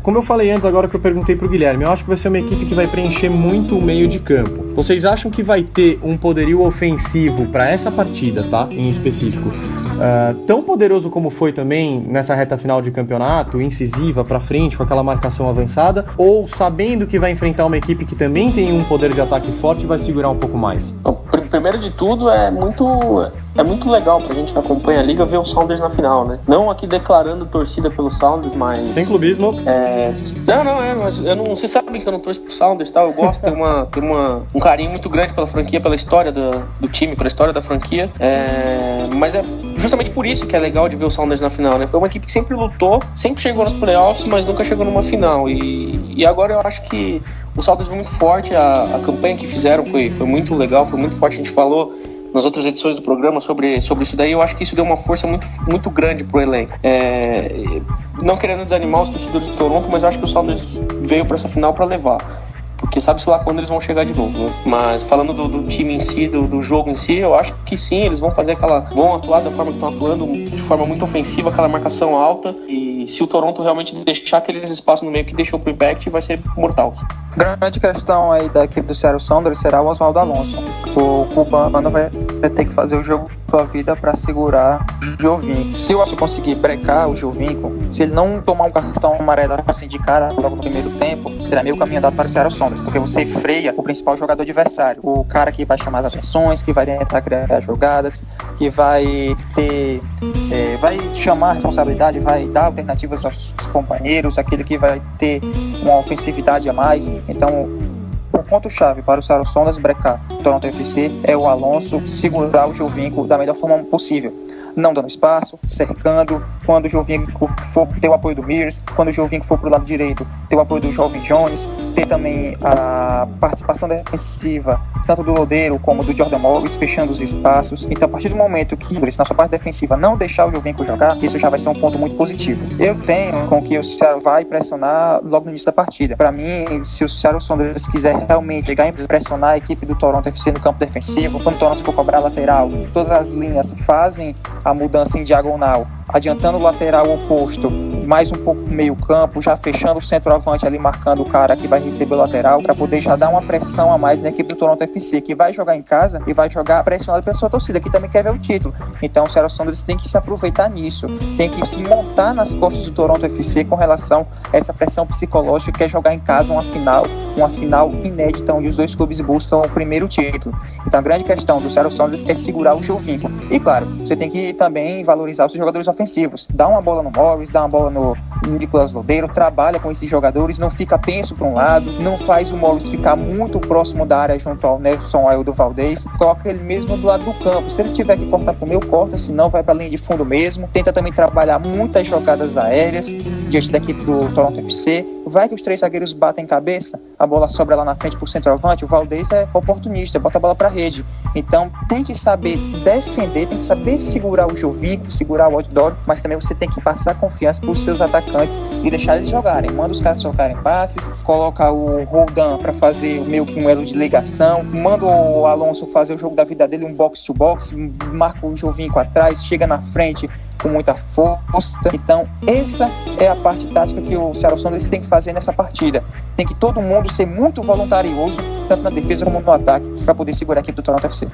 Como eu falei antes, agora que eu perguntei pro Guilherme, eu acho que vai ser uma equipe que vai preencher muito o meio de campo. Vocês acham que vai ter um poderio ofensivo para essa partida, tá? Em específico, tão poderoso como foi também nessa reta final de campeonato, incisiva pra frente, com aquela marcação avançada, ou sabendo que vai enfrentar uma equipe que também tem um poder de ataque forte e vai segurar um pouco mais? Primeiro de tudo, é muito legal pra gente que acompanha a liga ver o Sounders na final, né? Não aqui declarando torcida pelo Sounders, mas... Sem clubismo. Mas vocês sabem que eu não torço pro Sounders, tá? Eu gosto, tenho um carinho muito grande pela franquia, pela história do time, pela história da franquia. Mas é justamente por isso que é legal de ver o Sounders na final, né? Foi uma equipe que sempre lutou, sempre chegou nos playoffs, mas nunca chegou numa final. E agora eu acho que o Sounders foi muito forte, a campanha que fizeram foi muito legal, foi muito forte. A gente falou nas outras edições do programa sobre isso daí. Eu acho que isso deu uma força muito, muito grande pro elenco. Não querendo desanimar os torcedores do Toronto, mas eu acho que o Sounders veio para essa final para levar, porque sabe-se lá quando eles vão chegar de novo, né? Mas falando do time em si, do jogo em si, eu acho que sim, eles vão vão atuar da forma que estão atuando, de forma muito ofensiva, aquela marcação alta, e se o Toronto realmente deixar aqueles espaços no meio que deixou pro Impact, vai ser mortal. Grande questão aí da equipe do Seattle Sounders será o Oswaldo Alonso. O cubano vai ter que fazer o jogo da sua vida para segurar o Giovinco. Se o Alonso conseguir brecar o Giovinco, se ele não tomar um cartão amarelo assim de cara logo no primeiro tempo, será meio caminho andado para o Seattle Sounders, porque você freia o principal jogador adversário, o cara que vai chamar as atenções, que vai tentar criar jogadas, que vai chamar a responsabilidade, vai dar alternativas aos companheiros, aquele que vai ter uma ofensividade a mais. Então, o ponto-chave para o Seattle Sounders brecar o Toronto FC é o Alonso segurar o Giovinco da melhor forma possível. não dando espaço, cercando. Quando o Giovinco for ter o apoio do Mears, quando o Giovinco for pro lado direito, ter o apoio do Jovem Jones, ter também a participação defensiva, tanto do Lodeiro como do Jordan Morris, fechando os espaços. Então, a partir do momento que na sua parte defensiva não deixar o Giovinco jogar, isso já vai ser um ponto muito positivo. Eu tenho com que o Seattle vai pressionar logo no início da partida. Para mim, se o Seattle Sounders quiser realmente chegar e pressionar a equipe do Toronto FC no campo defensivo, quando o Toronto for cobrar lateral, todas as linhas fazem a mudança em diagonal, adiantando o lateral oposto, mais um pouco no meio campo, já fechando o centroavante ali, marcando o cara que vai receber o lateral, para poder já dar uma pressão a mais na equipe do Toronto FC, que vai jogar em casa e vai jogar pressionado pela sua torcida, que também quer ver o título. Então o Seattle Sounders tem que se aproveitar nisso, tem que se montar nas costas do Toronto FC com relação a essa pressão psicológica que é jogar em casa uma final inédita, onde os dois clubes buscam o primeiro título. Então a grande questão do Seattle Sounders é segurar o Giovinco. E claro, você tem que também valorizar os seus jogadores ofensivos. Dá uma bola no Morris, dá uma bola no Nicolas Lodeiro, trabalha com esses jogadores, não fica penso para um lado, não faz o Morris ficar muito próximo da área junto ao Nelson Aildo Valdez, coloca ele mesmo do lado do campo. Se ele tiver que cortar pro meio, corta, se não vai para a linha de fundo mesmo. Tenta também trabalhar muitas jogadas aéreas diante da equipe do Toronto FC. Vai que os três zagueiros batem cabeça, a bola sobra lá na frente pro centroavante, o Valdez é oportunista, bota a bola pra rede. Então tem que saber defender, tem que saber segurar o Giovinco, segurar o Outdoor, mas também você tem que passar confiança pros seus atacantes e deixar eles jogarem. Manda os caras trocarem passes, coloca o Roldan pra fazer meio que um elo de ligação, manda o Alonso fazer o jogo da vida dele, um box to box, marca o Giovinco atrás, chega na frente com muita força. Então essa é a parte tática que o Seattle Sounders tem que fazer nessa partida. Tem que todo mundo ser muito voluntarioso, tanto na defesa como no ataque, para poder segurar a equipe do Toronto FC.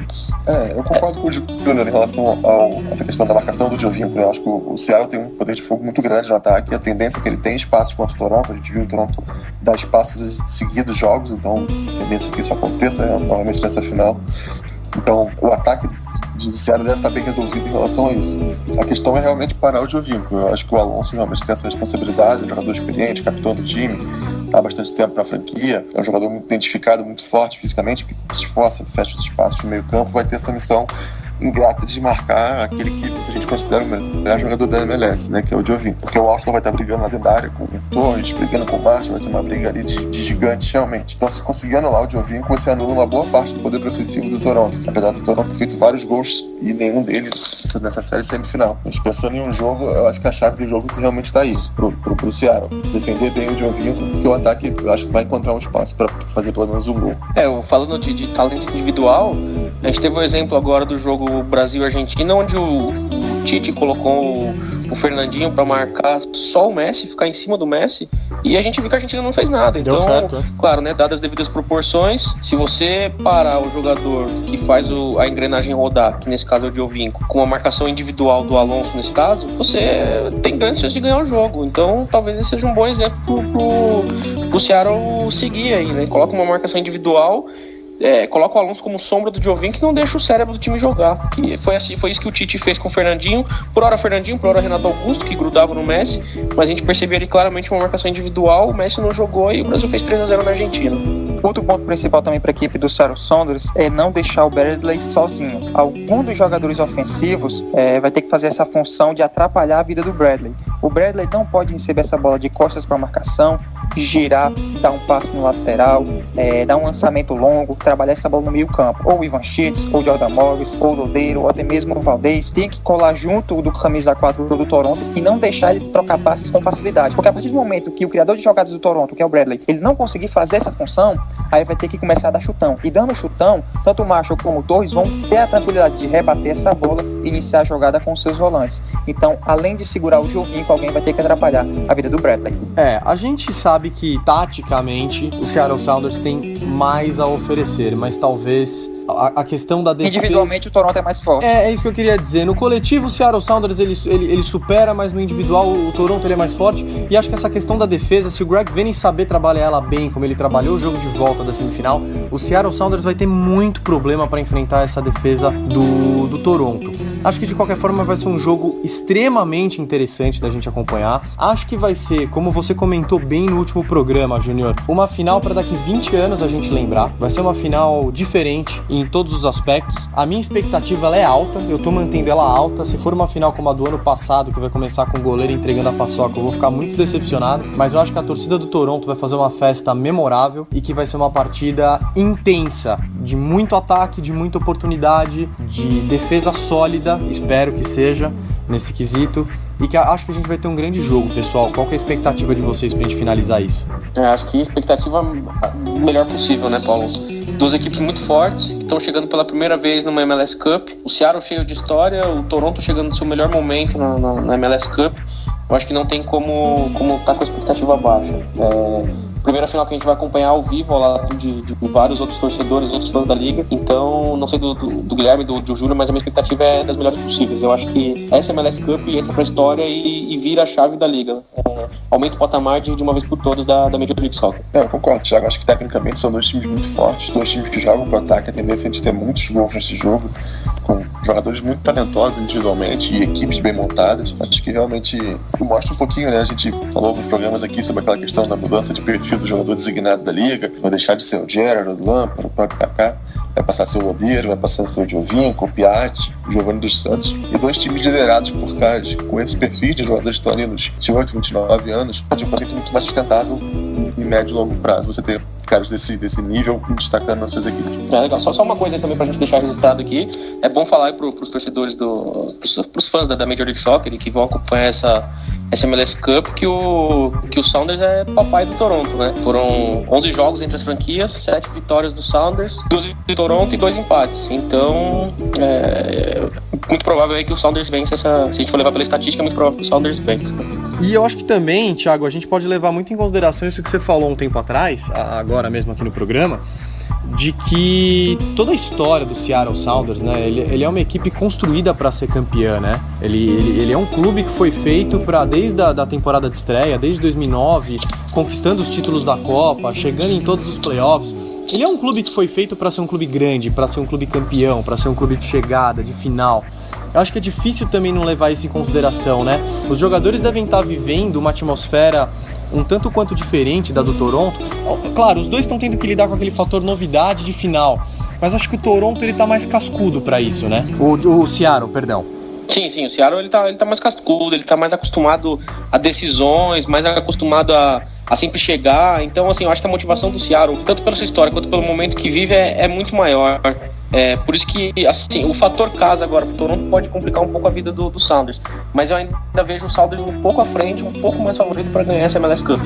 Eu concordo com o Júnior em relação a essa questão da marcação do Giovinco, né? Eu acho que o Seattle tem um poder de fogo muito grande no ataque, a tendência é que ele tem espaços contra o Toronto. A gente viu o Toronto dar espaços seguidos jogos, então a tendência é que isso aconteça novamente nessa final. Então o ataque do Seattle deve estar bem resolvido em relação a isso. A questão é realmente parar o Giovinco. Eu acho que o Alonso realmente tem essa responsabilidade, é um jogador experiente, capitão do time, está há bastante tempo na franquia, é um jogador muito identificado, muito forte fisicamente, que se esforça, fecha os espaços no meio campo, vai ter essa missão ingrata de marcar aquele que a gente considera o melhor jogador da MLS, né, que é o Giovinco, porque o Austin vai estar brigando lá dentro da área com o Torres, brigando com o Martin, vai ser uma briga ali de gigantes realmente. Então, se conseguir anular o Giovinco, você anula uma boa parte do poder ofensivo do Toronto, apesar do Toronto ter feito vários gols e nenhum deles nessa série semifinal. Mas pensando em um jogo, eu acho que a chave do jogo que realmente está aí, pro Seattle, defender bem o Giovinco, porque o ataque eu acho que vai encontrar um espaço para fazer pelo menos um gol. Falando de talento individual, a gente teve um exemplo agora do jogo Brasil-Argentina, onde o Tite colocou o Fernandinho para marcar só o Messi, ficar em cima do Messi, e a gente viu que a Argentina não fez nada. Então, certo, claro, né, dadas as devidas proporções, se você parar o jogador que faz a engrenagem rodar, que nesse caso é o Giovinco, com a marcação individual do Alonso nesse caso, você tem grandes chances de ganhar o jogo. Então talvez esse seja um bom exemplo pro Seattle seguir aí, né? Coloca uma marcação individual, coloca o Alonso como sombra do Giovinco, que não deixa o cérebro do time jogar. Que foi isso que o Tite fez com o Fernandinho, por hora Renato Augusto, que grudava no Messi, mas a gente percebeu ali claramente uma marcação individual, o Messi não jogou e o Brasil fez 3-0 na Argentina. Outro ponto principal também para a equipe do Seattle Sounders é não deixar o Bradley sozinho. Algum dos jogadores ofensivos vai ter que fazer essa função de atrapalhar a vida do Bradley. O Bradley não pode receber essa bola de costas para marcação, girar, dar um passe no lateral, dar um lançamento longo, trabalhar essa bola no meio campo. Ou o Ivan Schitz, ou o Jordan Morris, ou o Lodeiro, ou até mesmo o Valdez. Tem que colar junto do camisa 4 do Toronto e não deixar ele trocar passes com facilidade. Porque a partir do momento que o criador de jogadas do Toronto, que é o Bradley, ele não conseguir fazer essa função, aí vai ter que começar a dar chutão. E dando chutão, tanto o Marshall como o Torres vão ter a tranquilidade de rebater essa bola e iniciar a jogada com seus volantes. Então, além de segurar o Giovinco, alguém vai ter que atrapalhar a vida do Bradley. A gente sabe que, taticamente, o Seattle Sounders tem mais a oferecer, mas talvez a questão da defesa... Individualmente, o Toronto é mais forte. É isso que eu queria dizer. No coletivo, o Seattle Sounders ele supera, mas no individual, o Toronto ele é mais forte. E acho que essa questão da defesa, se o Greg Vanney saber trabalhar ela bem, como ele trabalhou o jogo de volta da semifinal, o Seattle Sounders vai ter muito problema para enfrentar essa defesa do Toronto. Acho que de qualquer forma vai ser um jogo extremamente interessante da gente acompanhar. Acho que vai ser, como você comentou bem no último programa, Júnior, uma final para daqui 20 anos a gente lembrar. Vai ser uma final diferente, em todos os aspectos. A minha expectativa ela é alta, eu tô mantendo ela alta. Se for uma final como a do ano passado, que vai começar com o goleiro entregando a paçoca, eu vou ficar muito decepcionado. Mas eu acho que a torcida do Toronto vai fazer uma festa memorável e que vai ser uma partida intensa, de muito ataque, de muita oportunidade, de defesa sólida, espero que seja nesse quesito. E que acho que a gente vai ter um grande jogo, pessoal. Qual que é a expectativa de vocês pra gente finalizar isso? Acho que a expectativa melhor possível, né, Paulo? Duas equipes muito fortes, que estão chegando pela primeira vez numa MLS Cup. O Seattle cheio de história, o Toronto chegando no seu melhor momento na MLS Cup. Eu acho que não tem como estar com a expectativa baixa. Primeira final que a gente vai acompanhar ao vivo, ao lado de vários outros torcedores, outros fãs da liga. Então, não sei do Guilherme, do Júlio, mas a minha expectativa é das melhores possíveis. Eu acho que essa MLS Cup entra pra história e vira a chave da liga. Aumenta o patamar de uma vez por todas da Major League Soccer. Eu concordo, Thiago. Acho que tecnicamente são dois times muito fortes, dois times que jogam pro ataque. A tendência é de ter muitos gols nesse jogo, com jogadores muito talentosos individualmente e equipes bem montadas. Acho que realmente mostra um pouquinho, né? A gente falou alguns programas aqui sobre aquela questão da mudança de perfil do jogador designado da liga, vai deixar de ser o Gerrard, o Lampard, o próprio Kaká, vai passar a ser o Lodeiro, vai passar a ser o Giovinco, o Piatti, o Giovanni dos Santos, e dois times liderados por caras com esse perfil de jogadores que estão ali nos 28, 29 anos, de um conceito muito mais sustentável em médio e longo prazo. Você ter caras desse nível destacando nas suas equipes. Legal. Só uma coisa aí também pra gente deixar registrado aqui. É bom falar pros torcedores, pros fãs da Major League Soccer e que vão acompanhar essa MLS Cup, que o Sounders é papai do Toronto, né? Foram 11 jogos entre as franquias, 7 vitórias do Sounders, 12 do Toronto e 2 empates. Então, muito provável aí que o Sounders vence se a gente for levar pela estatística, é muito provável que o Sounders vence. E eu acho que também, Thiago, a gente pode levar muito em consideração isso que você falou um tempo atrás, agora mesmo aqui no programa, de que toda a história do Seattle Sounders, né, ele é uma equipe construída para ser campeã, né? Ele é um clube que foi feito para, desde a temporada de estreia, desde 2009, conquistando os títulos da Copa, chegando em todos os playoffs. Ele é um clube que foi feito para ser um clube grande, para ser um clube campeão, para ser um clube de chegada, de final. Eu acho que é difícil também não levar isso em consideração, né? Os jogadores devem estar vivendo uma atmosfera um tanto quanto diferente da do Toronto. Claro, os dois estão tendo que lidar com aquele fator novidade de final, mas acho que o Toronto ele tá mais cascudo para isso, né? O Seattle, perdão. Sim, o Seattle ele tá mais cascudo, ele tá mais acostumado a decisões, mais acostumado a sempre chegar. Então, assim, eu acho que a motivação do Seattle, tanto pela sua história quanto pelo momento que vive, é muito maior. Por isso que, assim, o fator casa agora pro Toronto pode complicar um pouco a vida do Sounders, mas eu ainda vejo o Sounders um pouco à frente, um pouco mais favorito para ganhar essa MLS Cup.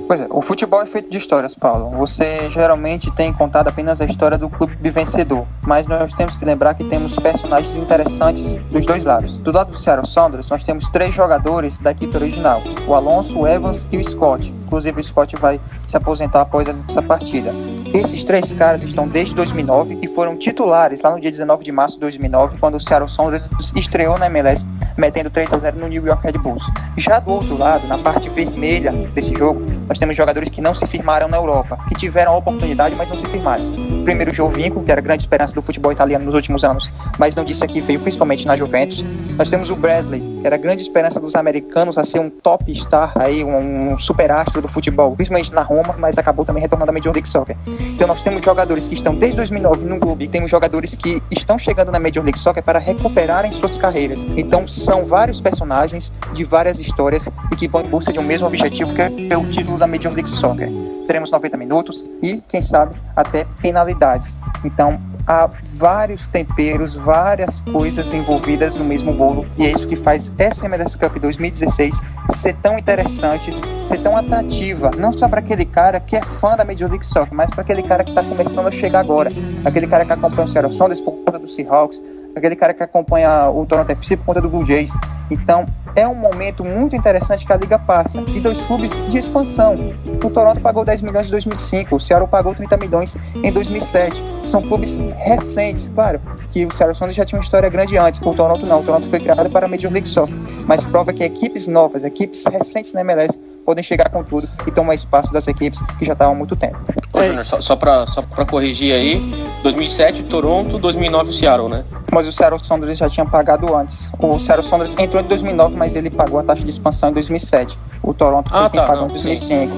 Pois é, o futebol é feito de histórias, Paulo. Você geralmente tem contado apenas a história do clube vencedor, mas nós temos que lembrar que temos personagens interessantes dos dois lados. Do lado do Seattle Sounders, nós temos 3 jogadores da equipe original: o Alonso, o Evans e o Scott. Inclusive, o Scott vai se aposentar após essa partida. Esses 3 caras estão desde 2009 e foram titulares lá no dia 19 de março de 2009, quando o Seattle Sounders estreou na MLS, metendo 3-0 no New York Red Bulls. Já do outro lado, na parte vermelha desse jogo, nós temos jogadores que não se firmaram na Europa, que tiveram a oportunidade, mas não se firmaram. Primeiro, o Giovinco, que era a grande esperança do futebol italiano nos últimos anos, mas não disse aqui, veio principalmente na Juventus. Nós temos o Bradley, que era a grande esperança dos americanos a ser um top star, aí, um super astro do futebol, principalmente na Roma, mas acabou também retornando à Major League Soccer. Então nós temos jogadores que estão desde 2009 no clube, e temos jogadores que estão chegando na Major League Soccer para recuperarem suas carreiras. Então são vários personagens de várias histórias e que vão em busca de um mesmo objetivo, que é o título da Major League Soccer. Teremos 90 minutos e, quem sabe, até penalidades. Então há vários temperos, várias coisas envolvidas no mesmo bolo, e é isso que faz essa MLS Cup 2016 ser tão interessante, ser tão atrativa, não só para aquele cara que é fã da Major League Soccer, mas para aquele cara que está começando a chegar agora, aquele cara que acompanha o Seattle Sounders por conta do Seahawks, aquele cara que acompanha o Toronto FC por conta do Blue Jays. Então é um momento muito interessante que a liga passa, e 2 clubes de expansão. O Toronto pagou 10 milhões em 2005, o Seattle pagou 30 milhões em 2007. São clubes recentes, claro que o Seattle Sounders já tinha uma história grande antes, o Toronto não. O Toronto foi criado para a Major League Soccer, mas prova que equipes novas, equipes recentes na MLS podem chegar com tudo e tomar espaço das equipes que já estavam há muito tempo. Ô, Júnior, só pra corrigir aí, 2007 o Toronto, 2009 o Seattle, né? mas o Seattle Sounders já tinha pagado antes. O Seattle Sounders entrou em 2009, mas ele pagou a taxa de expansão em 2007. O Toronto foi quem pagou em 2005.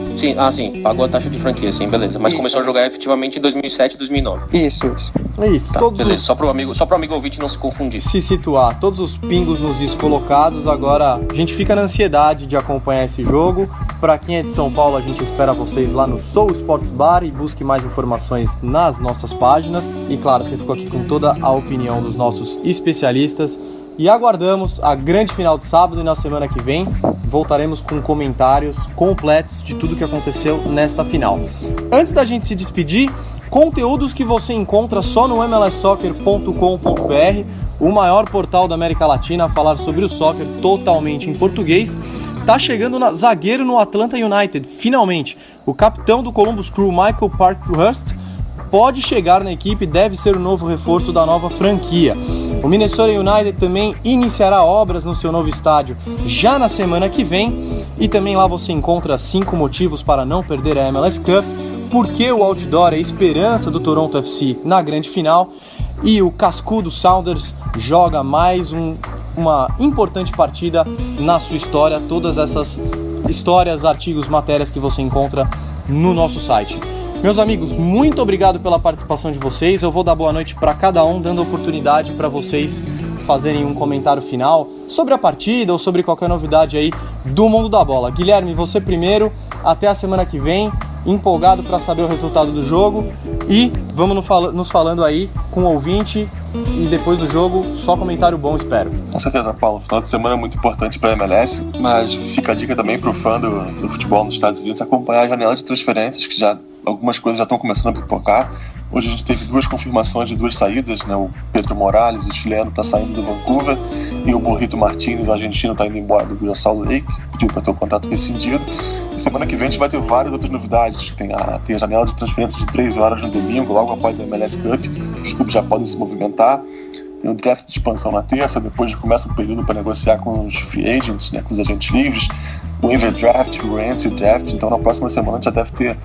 Sim, pagou a taxa de franquia, sim, beleza. Mas começou a jogar efetivamente em 2007 e 2009. Isso. É isso, tá, beleza. Só pro amigo ouvinte não se confundir. Se situar, todos os pingos nos is colocados. Agora a gente fica na ansiedade de acompanhar esse jogo. Para quem é de São Paulo, a gente espera vocês lá no Soul Sports Bar e busque mais informações nas nossas páginas. E claro, você ficou aqui com toda a opinião dos nossos especialistas. E aguardamos a grande final de sábado, e na semana que vem voltaremos com comentários completos de tudo que aconteceu nesta final. Antes da gente se despedir, conteúdos que você encontra só no mlssoccer.com.br, o maior portal da América Latina a falar sobre o soccer totalmente em português. Tá chegando zagueiro no Atlanta United, finalmente. O capitão do Columbus Crew, Michael Parkhurst, pode chegar na equipe e deve ser o novo reforço da nova franquia. O Minnesota United também iniciará obras no seu novo estádio já na semana que vem. E também lá você encontra 5 motivos para não perder a MLS Cup, porque o outdoor é a esperança do Toronto FC na grande final, e o cascudo Sounders joga mais uma importante partida na sua história. Todas essas histórias, artigos, matérias que você encontra no nosso site. Meus amigos, muito obrigado pela participação de vocês. Eu vou dar boa noite para cada um, dando oportunidade para vocês fazerem um comentário final sobre a partida ou sobre qualquer novidade aí do mundo da bola. Guilherme, você primeiro, até a semana que vem, empolgado para saber o resultado do jogo, e vamos nos falando aí com o ouvinte, e depois do jogo, só comentário bom, espero. Com certeza, Paulo. O final de semana é muito importante para a MLS, mas fica a dica também para o fã do futebol nos Estados Unidos acompanhar a janela de transferências, que algumas coisas já estão começando a pipocar. Hoje a gente teve 2 confirmações de 2 saídas, né? O Pedro Morales, o chileno, está saindo do Vancouver, e o Burrito Martínez, o argentino, está indo embora do Real Salt Lake, pediu para ter o contrato rescindido. E semana que vem a gente vai ter várias outras novidades. Tem a janela de transferências de 3 horas no domingo, logo após a MLS Cup. Os clubes já podem se movimentar. Tem o draft de expansão na terça, depois começa o período para negociar com os free agents, né, com os agentes livres, o waiver draft, o entry draft. Então na próxima semana a gente já deve ter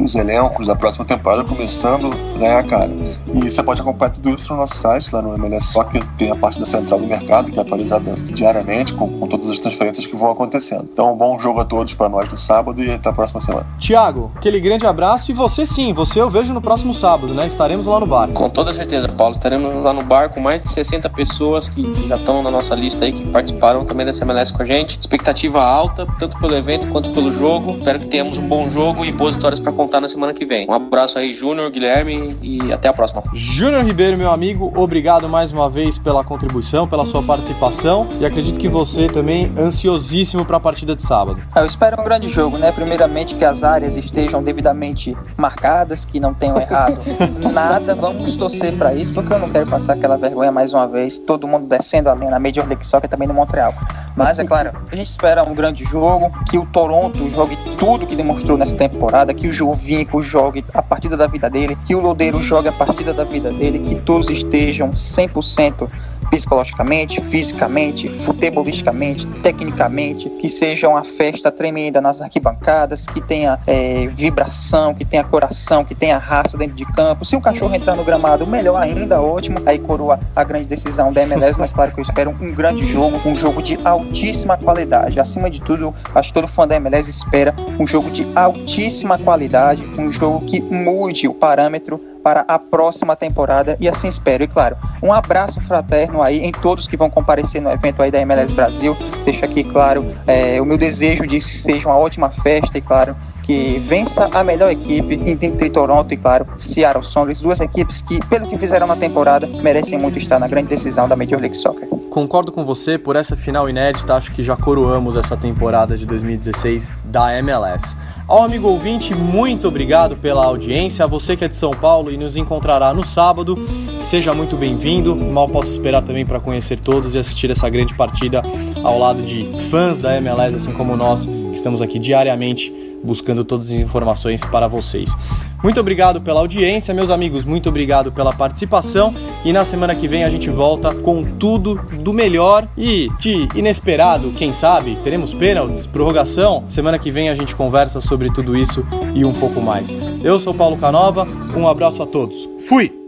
os elencos da próxima temporada começando a ganhar a cara. E você pode acompanhar tudo isso no nosso site, lá no MLS Soccer, tem a parte da central do mercado, que é atualizada diariamente com todas as transferências que vão acontecendo. Então, um bom jogo a todos para nós no sábado e até a próxima semana. Thiago, aquele grande abraço, e você eu vejo no próximo sábado, né? Estaremos lá no bar. Com toda certeza, Paulo, estaremos lá no bar com mais de 60 pessoas que já estão na nossa lista aí, que participaram também dessa MLS com a gente. Expectativa alta, tanto pelo evento quanto pelo jogo. Espero que tenhamos um bom jogo e boas vitórias para contar na semana que vem. Um abraço aí, Júnior, Guilherme, e até a próxima. Júnior Ribeiro, meu amigo, obrigado mais uma vez pela contribuição, pela sua participação, e acredito que você também ansiosíssimo para a partida de sábado. Eu espero um grande jogo, né? Primeiramente que as áreas estejam devidamente marcadas, que não tenham errado nada. Vamos torcer para isso, porque eu não quero passar aquela vergonha mais uma vez, todo mundo descendo a linha na Major League Soccer também no Montreal. Mas é claro, a gente espera um grande jogo, que o Toronto jogue tudo que demonstrou nessa temporada, que o Jovinko jogue a partida da vida dele, que o Lodeiro jogue a partida da vida dele, que todos estejam 100% psicologicamente, fisicamente, futebolisticamente, tecnicamente, que seja uma festa tremenda nas arquibancadas, que tenha vibração, que tenha coração, que tenha raça dentro de campo. Se o cachorro entrar no gramado, melhor ainda, ótimo, aí coroa a grande decisão da MLS, mas claro que eu espero um grande jogo, um jogo de altíssima qualidade. Acima de tudo, acho que todo fã da MLS espera um jogo de altíssima qualidade, um jogo que mude o parâmetro para a próxima temporada, e assim espero. E claro, um abraço fraterno aí em todos que vão comparecer no evento aí da MLS Brasil. Deixo aqui, claro, o meu desejo de que seja uma ótima festa, e claro, que vença a melhor equipe entre Toronto e, claro, Seattle Sounders, 2 equipes que, pelo que fizeram na temporada, merecem muito estar na grande decisão da Major League Soccer. Concordo com você, por essa final inédita, acho que já coroamos essa temporada de 2016 da MLS. Ao amigo ouvinte, muito obrigado pela audiência. A você que é de São Paulo e nos encontrará no sábado, seja muito bem-vindo. Mal posso esperar também para conhecer todos e assistir essa grande partida ao lado de fãs da MLS, assim como nós, que estamos aqui diariamente buscando todas as informações para vocês. Muito obrigado pela audiência, meus amigos, muito obrigado pela participação, e na semana que vem a gente volta com tudo do melhor e de inesperado, quem sabe, teremos pênaltis, prorrogação. Semana que vem a gente conversa sobre tudo isso e um pouco mais. Eu sou Paulo Canova, um abraço a todos. Fui!